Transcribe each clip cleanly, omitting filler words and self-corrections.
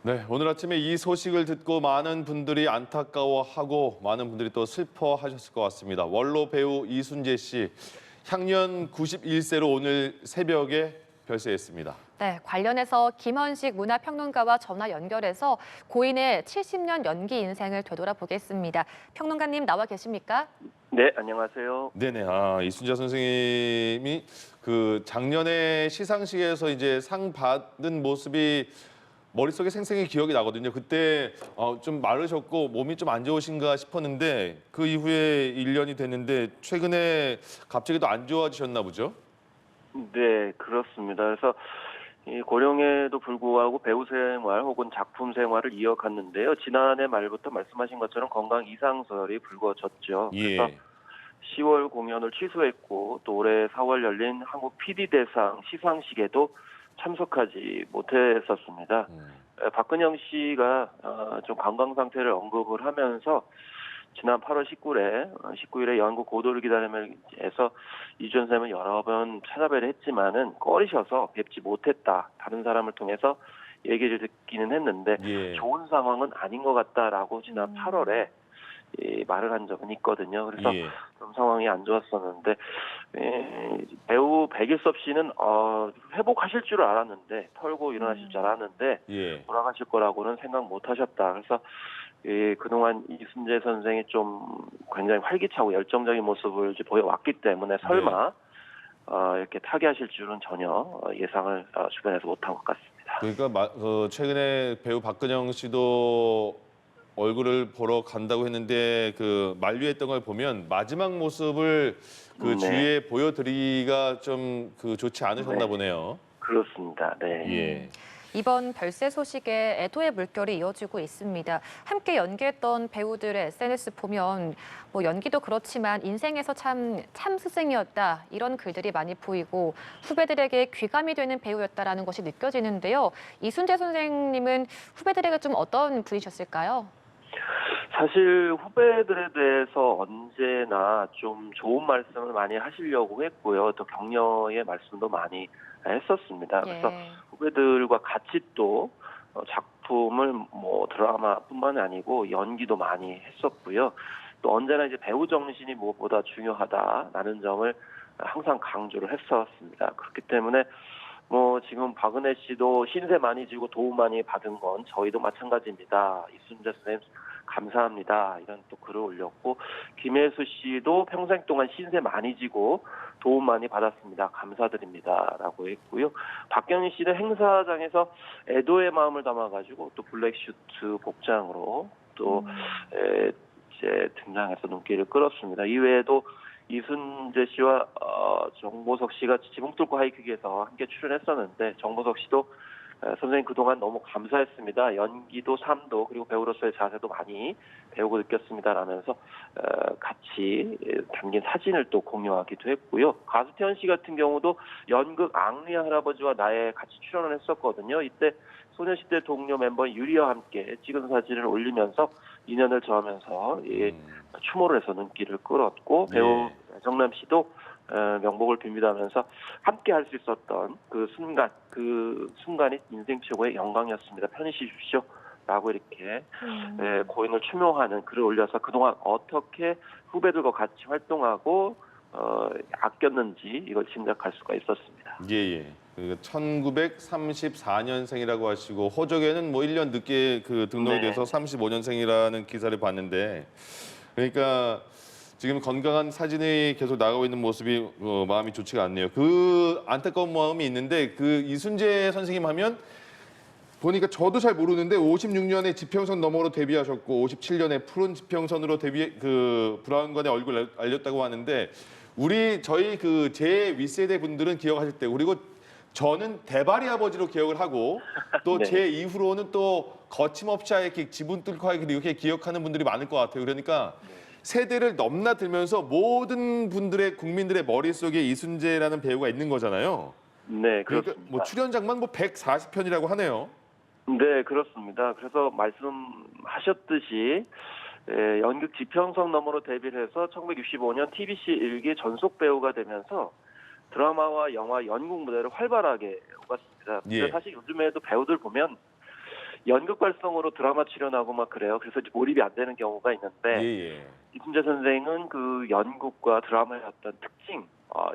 네, 오늘 아침에 이 소식을 듣고 많은 분들이 안타까워하고 많은 분들이 또 슬퍼하셨을 것 같습니다. 원로 배우 이순재 씨, 향년 91세로 오늘 새벽에 별세했습니다. 네, 관련해서 김헌식 문화평론가와 전화 연결해서 고인의 70년 연기 인생을 되돌아보겠습니다. 평론가님 나와 계십니까? 네, 안녕하세요. 네네, 이순재 선생님이 그 작년에 시상식에서 이제 상 받은 모습이 머릿속에 생생히 기억이 나거든요. 그때 좀 마르셨고 몸이 좀 안 좋으신가 싶었는데 그 이후에 1년이 됐는데 최근에 갑자기 또 안 좋아지셨나 보죠? 네, 그렇습니다. 그래서 이 고령에도 불구하고 배우 생활 혹은 작품 생활을 이어갔는데요. 지난해 말부터 말씀하신 것처럼 건강 이상설이 불거졌죠. 그래서 예. 10월 공연을 취소했고 또 올해 4월 열린 한국 PD대상 시상식에도 참석하지 못했었습니다. 박근영 씨가 좀 건강 상태를 언급을 하면서 지난 8월 19일에 연구 고도를 기다리면서 이준 쌤을 여러 번 찾아뵈려 했지만은 꺼리셔서 뵙지 못했다. 다른 사람을 통해서 얘기를 듣기는 했는데 예. 좋은 상황은 아닌 것 같다라고 지난 8월에 말을 한 적은 있거든요. 그래서 예. 좀 상황이 안 좋았었는데 배우 백일섭 씨는 회복하실 줄 알았는데 털고 일어나실 줄 알았는데 예. 돌아가실 거라고는 생각 못하셨다. 그래서 그동안 이순재 선생이 좀 굉장히 활기차고 열정적인 모습을 이제 보여왔기 때문에 설마 이렇게 타계하실 줄은 전혀 예상을 주변에서 못한 것 같습니다. 그러니까 최근에 배우 박근영 씨도 얼굴을 보러 간다고 했는데 그 만류했던 걸 보면 마지막 모습을 그 네. 주위에 보여드리기가 좀 그 좋지 않으셨나 네. 보네요. 그렇습니다. 네. 예. 이번 별세 소식에 애도의 물결이 이어지고 있습니다. 함께 연기했던 배우들의 SNS 보면 뭐 연기도 그렇지만 인생에서 참 스승이었다 이런 글들이 많이 보이고 후배들에게 귀감이 되는 배우였다라는 것이 느껴지는데요. 이순재 선생님은 후배들에게 좀 어떤 분이셨을까요? 사실 후배들에 대해서 언제나 좀 좋은 말씀을 많이 하시려고 했고요. 또 격려의 말씀도 많이 했었습니다. 그래서 예. 후배들과 같이 또 작품을 뭐 드라마뿐만 아니고 연기도 많이 했었고요. 또 언제나 이제 배우 정신이 무엇보다 중요하다라는 점을 항상 강조를 했었습니다. 그렇기 때문에 뭐 지금 박은혜 씨도 신세 많이 지고 도움 많이 받은 건 저희도 마찬가지입니다. 이순재 선생님 감사합니다. 이런 또 글을 올렸고 김혜수 씨도 평생 동안 신세 많이 지고 도움 많이 받았습니다. 감사드립니다라고 했고요. 박경희 씨는 행사장에서 애도의 마음을 담아가지고 또 블랙슈트 복장으로 또 이제 등장해서 눈길을 끌었습니다. 이외에도 이순재 씨와 정보석 씨가 지붕 뚫고 하이킥에서 함께 출연했었는데 정보석 씨도 선생님 그동안 너무 감사했습니다. 연기도 삶도 그리고 배우로서의 자세도 많이 배우고 느꼈습니다라면서 같이 담긴 사진을 또 공유하기도 했고요. 가수 태연 씨 같은 경우도 연극 앙리 할아버지와 나에 같이 출연을 했었거든요. 이때 소녀시대 동료 멤버 유리와 함께 찍은 사진을 올리면서 인연을 저하면서 추모를 해서 눈길을 끌었고 배우 정남 씨도 명복을 빕니다면서 함께 할 수 있었던 그 순간이 인생 최고의 영광이었습니다. 편히 쉬십시오. 라고 이렇게 고인을 추모하는 글을 올려서 그동안 어떻게 후배들과 같이 활동하고 아꼈는지 이걸 짐작할 수가 있었습니다. 예. 1934년생이라고 하시고 호적에는 뭐 1년 늦게 그 등록이 돼서 35년생이라는 기사를 봤는데 그러니까 지금 건강한 사진이 계속 나가고 있는 모습이 마음이 좋지가 않네요. 그 안타까운 마음이 있는데 그 이순재 선생님 하면 보니까 저도 잘 모르는데 56년에 지평선 너머로 데뷔하셨고 57년에 푸른 지평선으로 브라운관의 얼굴 알렸다고 하는데 저희 그 제 윗세대 분들은 기억하실 때 그리고 저는 대바리 아버지로 기억을 하고 또 제 이후로는 또 거침없이 하이킥, 지붕 뚫고 하이킥 이렇게 기억하는 분들이 많을 것 같아요. 그러니까 세대를 넘나들면서 모든 분들의 국민들의 머릿속에 이순재라는 배우가 있는 거잖아요. 네, 그렇습니다. 그러니까 뭐 출연작만 뭐 140편이라고 하네요. 네, 그렇습니다. 그래서 말씀하셨듯이 연극 지평선 너머로 데뷔를 해서 1965년 TBC 일기 전속 배우가 되면서 드라마와 영화, 연극 무대를 활발하게 오갔습니다. 근데 사실 요즘에도 배우들 보면 연극 발성으로 드라마 출연하고 막 그래요. 그래서 몰입이 안 되는 경우가 있는데 예. 이순재 선생은 그 연극과 드라마의 어떤 특징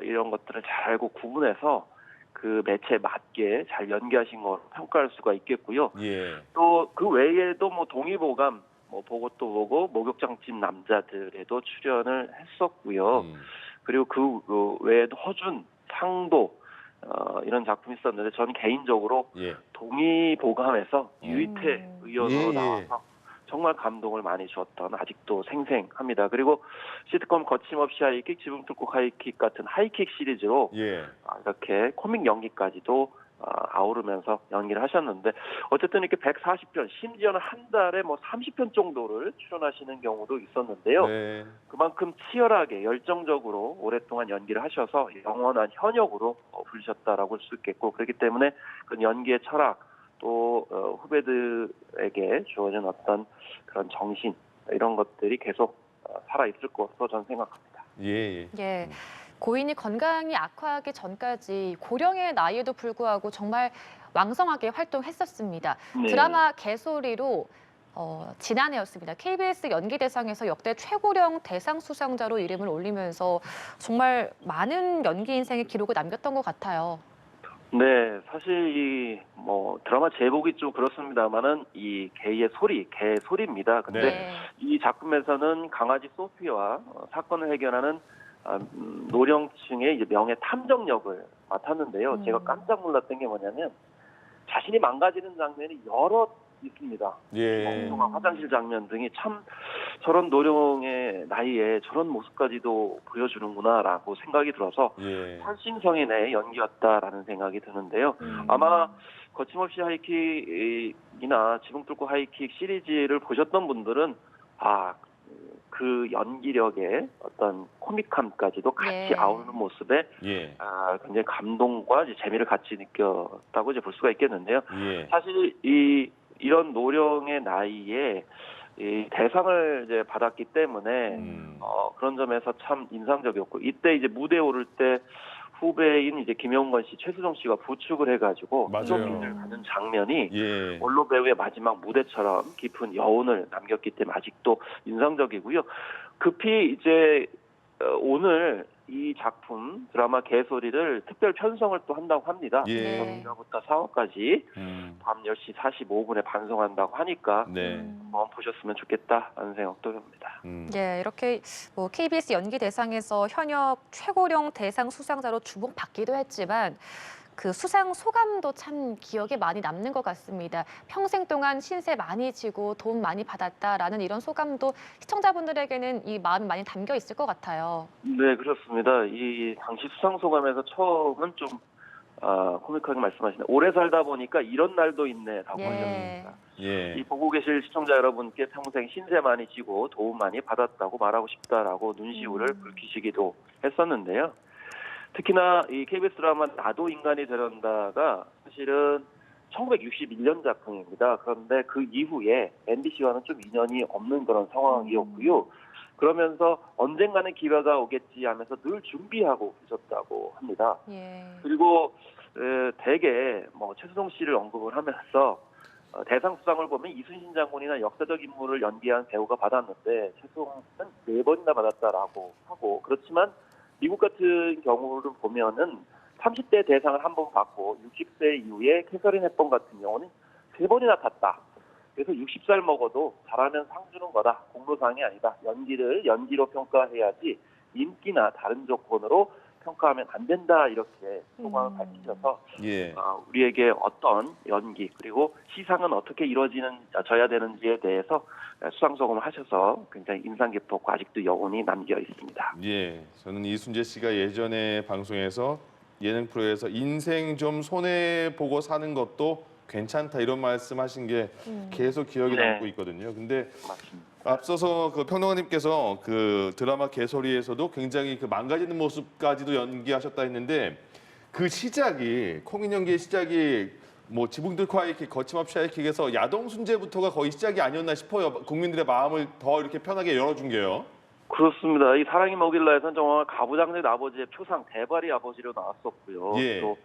이런 것들을 잘 알고 구분해서 그 매체에 맞게 잘 연기하신 걸 평가할 수가 있겠고요. 예. 또 그 외에도 뭐 동의보감, 뭐 보고 또 보고 목욕장집 남자들에도 출연을 했었고요. 그리고 그 외에도 허준, 상도 이런 작품이 있었는데 저는 개인적으로 예. 동의보감에서 유이태 의원으로 예. 나와서 정말 감동을 많이 주었던 아직도 생생합니다. 그리고 시트콤 거침없이 하이킥, 지붕 뚫고 하이킥 같은 하이킥 시리즈로 예. 이렇게 코믹 연기까지도 아우르면서 연기를 하셨는데 어쨌든 이렇게 140편, 심지어는 한 달에 뭐 30편 정도를 출연하시는 경우도 있었는데요. 네. 그만큼 치열하게 열정적으로 오랫동안 연기를 하셔서 영원한 현역으로 불리셨다라고 할 수 있겠고 그렇기 때문에 그 연기의 철학 또 후배들에게 주어진 어떤 그런 정신 이런 것들이 계속 살아있을 것으로 저는 생각합니다. 예. 예. 고인이 건강이 악화하기 전까지 고령의 나이에도 불구하고 정말 왕성하게 활동했었습니다. 네. 드라마 개소리로 지난해였습니다. KBS 연기대상에서 역대 최고령 대상 수상자로 이름을 올리면서 정말 많은 연기 인생의 기록을 남겼던 것 같아요. 네, 사실 이 뭐 드라마 제목이 좀 그렇습니다만은 이 개의 소리, 개 소리입니다. 근데 네. 이 작품에서는 강아지 소피와 사건을 해결하는 노령층의 이제 명예 탐정 역을 맡았는데요. 제가 깜짝 놀랐던 게 뭐냐면 자신이 망가지는 장면이 여러 있습니다. 예. 엉뚱한 화장실 장면 등이 참 저런 노령의 나이에 저런 모습까지도 보여주는구나라고 생각이 들어서 예. 환신성인의 연기였다라는 생각이 드는데요. 아마 거침없이 하이킥이나 지붕 뚫고 하이킥 시리즈를 보셨던 분들은 그 연기력의 어떤 코믹함까지도 같이 예. 아우르는 모습에 예. 굉장히 감동과 이제 재미를 같이 느꼈다고 이제 볼 수가 있겠는데요. 예. 사실 이런 노령의 나이에 이 대상을 이제 받았기 때문에 그런 점에서 참 인상적이었고 이때 이제 무대에 오를 때 후배인 이제 김영건 씨, 최수정 씨가 부축을 해가지고 맞아요. 트로피를 받은 장면이 예. 원로 배우의 마지막 무대처럼 깊은 여운을 남겼기 때문에 아직도 인상적이고요. 급히 이제 오늘 이 작품 드라마 개소리를 특별 편성을 또 한다고 합니다. 예. 1화부터 4화까지 밤 10시 45분에 방송한다고 하니까 네. 한번 보셨으면 좋겠다라는 생각도 듭니다. 예, 이렇게 뭐 KBS 연기대상에서 현역 최고령 대상 수상자로 주목받기도 했지만 그 수상 소감도 참 기억에 많이 남는 것 같습니다. 평생 동안 신세 많이 지고 돈 많이 받았다라는 이런 소감도 시청자분들에게는 이 마음이 많이 담겨 있을 것 같아요. 네, 그렇습니다. 이 당시 수상 소감에서 처음은 좀 코믹하게 말씀하시네. 오래 살다 보니까 이런 날도 있네라고 하셨습니다. 예. 이 보고 계실 시청자 여러분께 평생 신세 많이 지고 도움 많이 받았다고 말하고 싶다라고 눈시울을 붉히시기도 했었는데요. 특히나 이 KBS 드라마 나도 인간이 되련다가 사실은 1961년 작품입니다. 그런데 그 이후에 MBC와는 좀 인연이 없는 그런 상황이었고요. 그러면서 언젠가는 기회가 오겠지 하면서 늘 준비하고 계셨다고 합니다. 예. 그리고 대개 뭐 최수종 씨를 언급을 하면서 대상 수상을 보면 이순신 장군이나 역사적 인물을 연기한 배우가 받았는데 최수종은 4번이나 받았다라고 하고 그렇지만 미국 같은 경우를 보면은 30대 대상을 한 번 받고 60세 이후에 캐서린 헵번 같은 경우는 3번이나 탔다. 그래서 60살 먹어도 잘하면 상 주는 거다. 공로상이 아니다. 연기를 연기로 평가해야지 인기나 다른 조건으로 평가하면 안 된다. 이렇게 소감을 밝히셔서 예. 우리에게 어떤 연기 그리고 시상은 어떻게 이루어져야 되는지에 대해서 수상소감을 하셔서 굉장히 인상 깊었고 아직도 여운이 남겨 있습니다. 예. 저는 이순재 씨가 예전에 방송에서 예능 프로에서 인생 좀 손해 보고 사는 것도 괜찮다 이런 말씀하신 게 계속 기억에 네. 남고 있거든요. 근데 맞습니다. 앞서서 그 평론가님께서 그 드라마 개소리에서도 굉장히 그 망가지는 모습까지도 연기하셨다 했는데 그 시작이 코믹 연기의 시작이 뭐 지붕 뚫고 하이킥, 거침없이 하이킥에서 야동 순재부터가 거의 시작이 아니었나 싶어요. 국민들의 마음을 더 이렇게 편하게 열어준 게요. 그렇습니다. 이 사랑이 먹일라에서는 정말 가부장된 아버지의 표상 대발이 아버지로 나왔었고요. 예. 또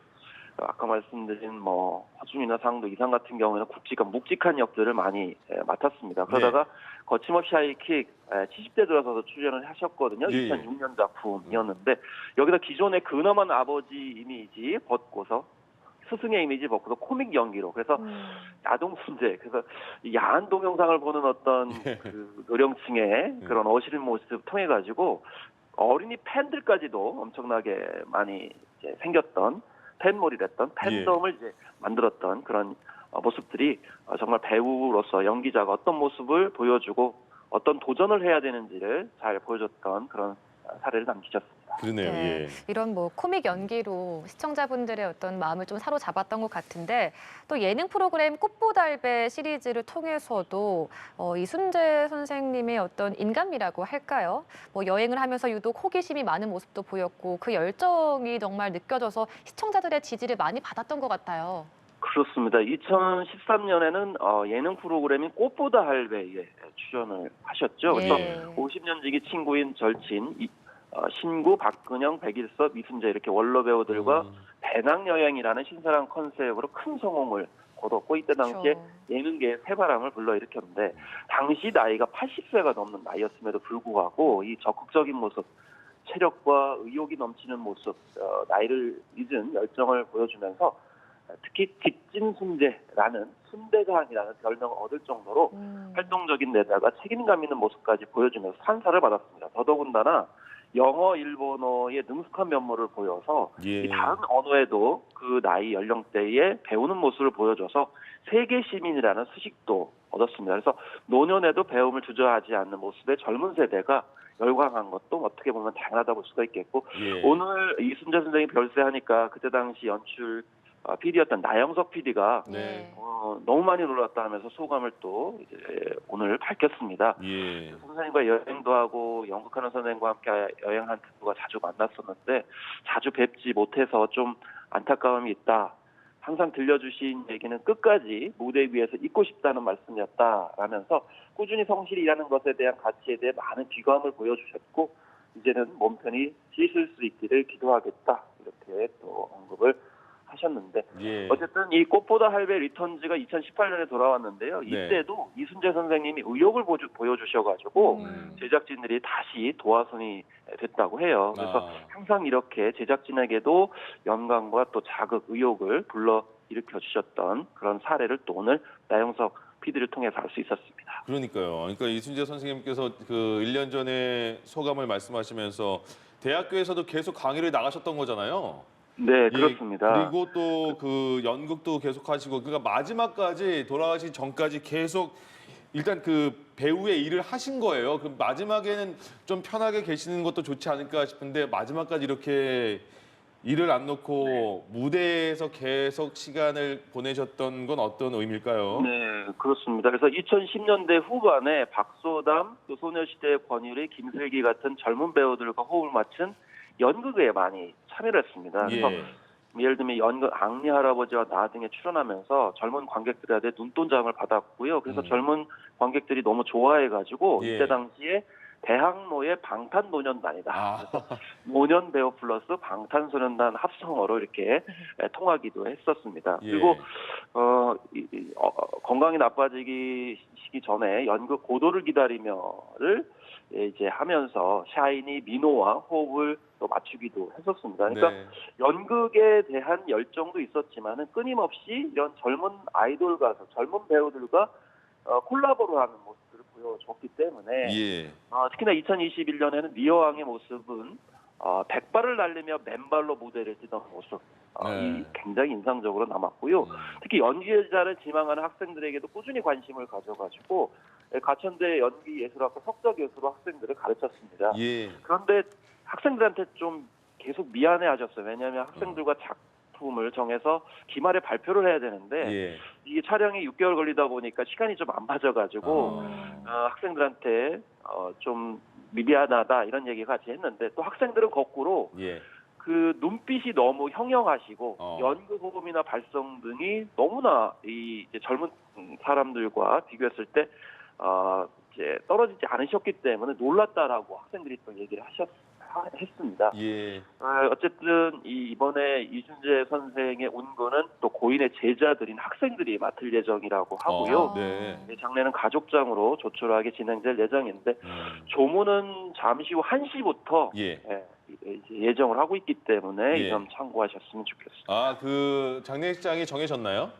아까 말씀드린 뭐 허준이나 상도 이상 같은 경우에는 묵직한 역들을 많이 맡았습니다. 그러다가 거침없이 하이킥 70대 들어서도 출연을 하셨거든요. 예, 예. 2006년 작품이었는데 여기서 기존의 근엄한 아버지 이미지 벗고서 스승의 이미지 벗고서 코믹 연기로 그래서 야동 순재 그래서 이 야한 동영상을 보는 어떤 그 노령층의 그런 어실한 모습 통해 가지고 어린이 팬들까지도 엄청나게 많이 이제 생겼던 팬몰이를 했던 팬덤을 이제 만들었던 그런 모습들이 정말 배우로서 연기자가 어떤 모습을 보여주고 어떤 도전을 해야 되는지를 잘 보여줬던 그런 사례를 남기셨습니다. 그러네요. 네, 예. 이런 뭐 코믹 연기로 시청자분들의 어떤 마음을 좀 사로잡았던 것 같은데 또 예능 프로그램 꽃보달배 시리즈를 통해서도 이순재 선생님의 어떤 인간미라고 할까요? 뭐 여행을 하면서 유독 호기심이 많은 모습도 보였고 그 열정이 정말 느껴져서 시청자들의 지지를 많이 받았던 것 같아요. 그렇습니다. 2013년에는 예능 프로그램인 꽃보다 할배에 출연을 하셨죠. 그래서 예. 50년 지기 친구인 절친 신구, 박근영, 백일섭, 이순재 이렇게 원로 배우들과 배낭여행이라는 신선한 컨셉으로 큰 성공을 거뒀고 이때 당시에 그렇죠. 예능계의 새바람을 불러일으켰는데 당시 나이가 80세가 넘는 나이였음에도 불구하고 이 적극적인 모습, 체력과 의욕이 넘치는 모습, 나이를 잊은 열정을 보여주면서 특히 뒷짐순재라는 순대간이라는 별명을 얻을 정도로 활동적인 데다가 책임감 있는 모습까지 보여주면서 찬사를 받았습니다. 더더군다나 영어, 일본어의 능숙한 면모를 보여서 예. 이 다른 언어에도 그 나이 연령대에 배우는 모습을 보여줘서 세계 시민이라는 수식도 얻었습니다. 그래서 노년에도 배움을 주저하지 않는 모습의 젊은 세대가 열광한 것도 어떻게 보면 당연하다고 볼 수가 있겠고 예. 오늘 이순재 선생님 별세하니까 그때 당시 연출 PD였던 나영석 PD가 네. 너무 많이 놀랐다 하면서 소감을 또 이제 오늘 밝혔습니다. 예. 선생님과 여행도 하고 연극하는 선생님과 함께 여행한 친구가 자주 만났었는데 자주 뵙지 못해서 좀 안타까움이 있다. 항상 들려주신 얘기는 끝까지 무대 위에서 잊고 싶다는 말씀이었다라면서 꾸준히 성실히 일하는 것에 대한 가치에 대해 많은 귀감을 보여주셨고 이제는 몸 편히 쉬실 수 있기를 기도하겠다 이렇게 또 언급을 하셨는데 예. 어쨌든 이 꽃보다 할배 리턴즈가 2018년에 돌아왔는데요. 이때도 이순재 선생님이 의욕을 보여주셔가지고 제작진들이 다시 도화선이 됐다고 해요. 그래서 항상 이렇게 제작진에게도 영광과 또 자극, 의욕을 불러 일으켜 주셨던 그런 사례를 또 오늘 나영석 PD를 통해서 알 수 있었습니다. 그러니까요. 그러니까 이순재 선생님께서 그 1년 전에 소감을 말씀하시면서 대학교에서도 계속 강의를 나가셨던 거잖아요. 네, 예, 그렇습니다. 그리고 또 그 연극도 계속 하시고 그러니까 마지막까지 돌아가시기 전까지 계속 일단 그 배우의 일을 하신 거예요. 그 마지막에는 좀 편하게 계시는 것도 좋지 않을까 싶은데 마지막까지 이렇게 일을 안 놓고 무대에서 계속 시간을 보내셨던 건 어떤 의미일까요? 네, 그렇습니다. 그래서 2010년대 후반에 박소담, 또 소녀시대 권유리, 김슬기 같은 젊은 배우들과 호흡을 맞춘 연극에 많이 참여를 했습니다. 그래서 예. 예를 들면 연극 앙리 할아버지와 나 등에 출연하면서 젊은 관객들한테 눈동장을 받았고요. 그래서 젊은 관객들이 너무 좋아해가지고 예. 이때 당시에 대학로의 방탄소년단이다. 아. 그래서 노년 배우 플러스 방탄소년단 합성어로 이렇게 통하기도 했었습니다. 예. 그리고 건강이 나빠지기 전에 연극 고도를 기다리며를 이제 하면서 샤이니 민호와 호흡을 또 맞추기도 했었습니다. 그러니까 네. 연극에 대한 열정도 있었지만은 끊임없이 이런 젊은 아이돌 가수, 젊은 배우들과 콜라보를 하는 모습들을 보여줬기 때문에 예. 특히나 2021년에는 리어왕의 모습은 백발을 날리며 맨발로 무대를 뛰던 모습 네. 이 굉장히 인상적으로 남았고요. 특히 연기자를 지망하는 학생들에게도 꾸준히 관심을 가져가지고 가천대 연기예술학과 석좌 교수로 학생들을 가르쳤습니다. 예. 그런데 학생들한테 좀 계속 미안해하셨어요. 왜냐하면 학생들과 작품을 정해서 기말에 발표를 해야 되는데 예. 이게 촬영이 6개월 걸리다 보니까 시간이 좀 안 맞아가지고 학생들한테 좀 미안하다 이런 얘기 같이 했는데 또 학생들은 거꾸로 예. 그 눈빛이 너무 형형하시고 어. 연극 호흡이나 발성 등이 너무나 이제 젊은 사람들과 비교했을 때 이제 떨어지지 않으셨기 때문에 놀랐다라고 학생들이 또 얘기를 하셨습니다. 했습니다. 예. 어쨌든 이번에 이순재 선생의 운거는 또 고인의 제자들인 학생들이 맡을 예정이라고 하고요. 네. 장례는 가족장으로 조촐하게 진행될 예정인데 조문은 잠시 후 1시부터 예. 예정을 하고 있기 때문에 예. 이 점 참고하셨으면 좋겠습니다. 아, 그 장례식장이 정해졌나요?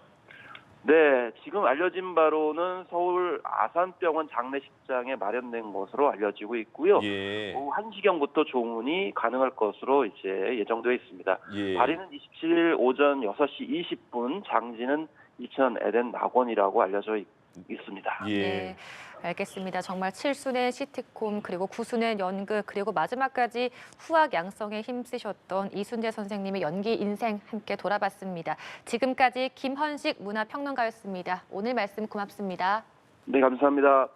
네, 지금 알려진 바로는 서울 아산병원 장례식장에 마련된 것으로 알려지고 있고요. 예. 오후 1시경부터 조문이 가능할 것으로 이제 예정되어 있습니다. 예. 발인은 27일 오전 6시 20분, 장지는 이천 에덴 낙원이라고 알려져 있습니다. 예. 네, 알겠습니다. 정말 7순의 시트콤 그리고 9순의 연극 그리고 마지막까지 후학 양성에 힘쓰셨던 이순재 선생님의 연기 인생 함께 돌아봤습니다. 지금까지 김헌식 문화평론가였습니다. 오늘 말씀 고맙습니다. 네, 감사합니다.